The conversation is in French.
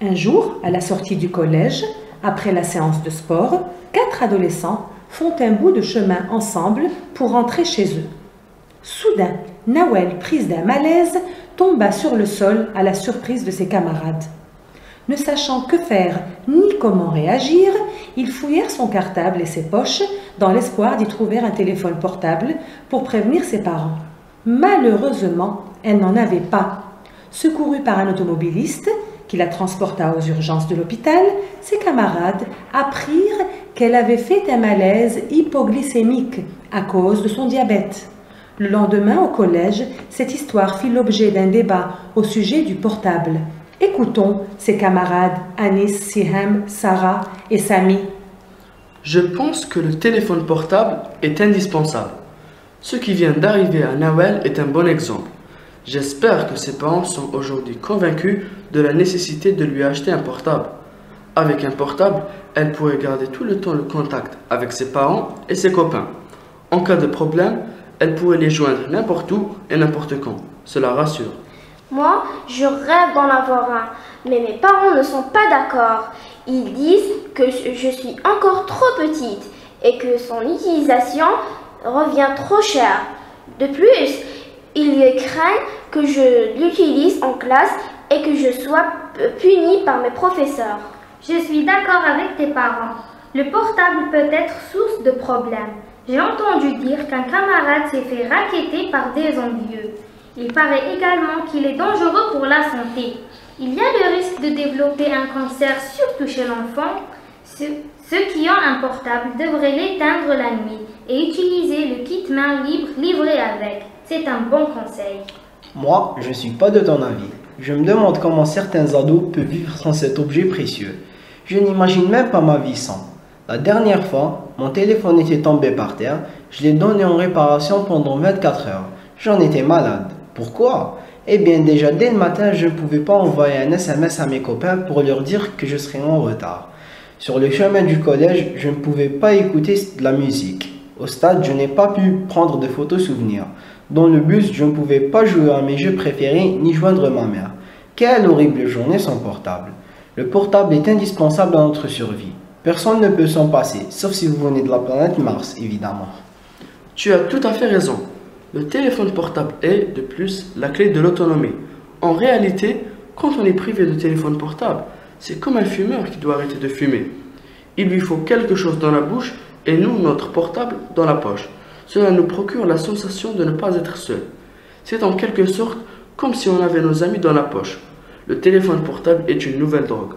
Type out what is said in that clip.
Un jour, à la sortie du collège, après la séance de sport, 4 adolescents font un bout de chemin ensemble pour rentrer chez eux. Soudain, Nawel, prise d'un malaise, tomba sur le sol à la surprise de ses camarades. Ne sachant que faire ni comment réagir, ils fouillèrent son cartable et ses poches dans l'espoir d'y trouver un téléphone portable pour prévenir ses parents. Malheureusement, elle n'en avait pas. Secourue par un automobiliste qui la transporta aux urgences de l'hôpital, ses camarades apprirent qu'elle avait fait un malaise hypoglycémique à cause de son diabète. Le lendemain, au collège, cette histoire fit l'objet d'un débat au sujet du portable. Écoutons ses camarades Anis, Siham, Sarah et Sami. Je pense que le téléphone portable est indispensable. Ce qui vient d'arriver à Nawel est un bon exemple. J'espère que ses parents sont aujourd'hui convaincus de la nécessité de lui acheter un portable. Avec un portable, elle pourrait garder tout le temps le contact avec ses parents et ses copains. En cas de problème, elle pourrait les joindre n'importe où et n'importe quand. Cela rassure. Moi, je rêve d'en avoir un, mais mes parents ne sont pas d'accord. Ils disent que je suis encore trop petite et que son utilisation revient trop cher. De plus, ils craignent que je l'utilise en classe et que je sois punie par mes professeurs. Je suis d'accord avec tes parents. Le portable peut être source de problèmes. J'ai entendu dire qu'un camarade s'est fait racketter par des envieux. Il paraît également qu'il est dangereux pour la santé. Il y a le risque de développer un cancer, surtout chez l'enfant. Ceux qui ont un portable devraient l'éteindre la nuit et utiliser le kit main libre livré avec. C'est un bon conseil. Moi, je ne suis pas de ton avis. Je me demande comment certains ados peuvent vivre sans cet objet précieux. Je n'imagine même pas ma vie sans. La dernière fois, mon téléphone était tombé par terre. Je l'ai donné en réparation pendant 24 heures. J'en étais malade. Pourquoi? Eh bien déjà dès le matin, je ne pouvais pas envoyer un SMS à mes copains pour leur dire que je serais en retard. Sur le chemin du collège, je ne pouvais pas écouter de la musique. Au stade, je n'ai pas pu prendre de photos souvenirs. Dans le bus, je ne pouvais pas jouer à mes jeux préférés ni joindre ma mère. Quelle horrible journée sans portable. Le portable est indispensable à notre survie. Personne ne peut s'en passer, sauf si vous venez de la planète Mars, évidemment. Tu as tout à fait raison. Le téléphone portable est, de plus, la clé de l'autonomie. En réalité, quand on est privé de téléphone portable, c'est comme un fumeur qui doit arrêter de fumer. Il lui faut quelque chose dans la bouche et nous, notre portable, dans la poche. Cela nous procure la sensation de ne pas être seul. C'est en quelque sorte comme si on avait nos amis dans la poche. Le téléphone portable est une nouvelle drogue.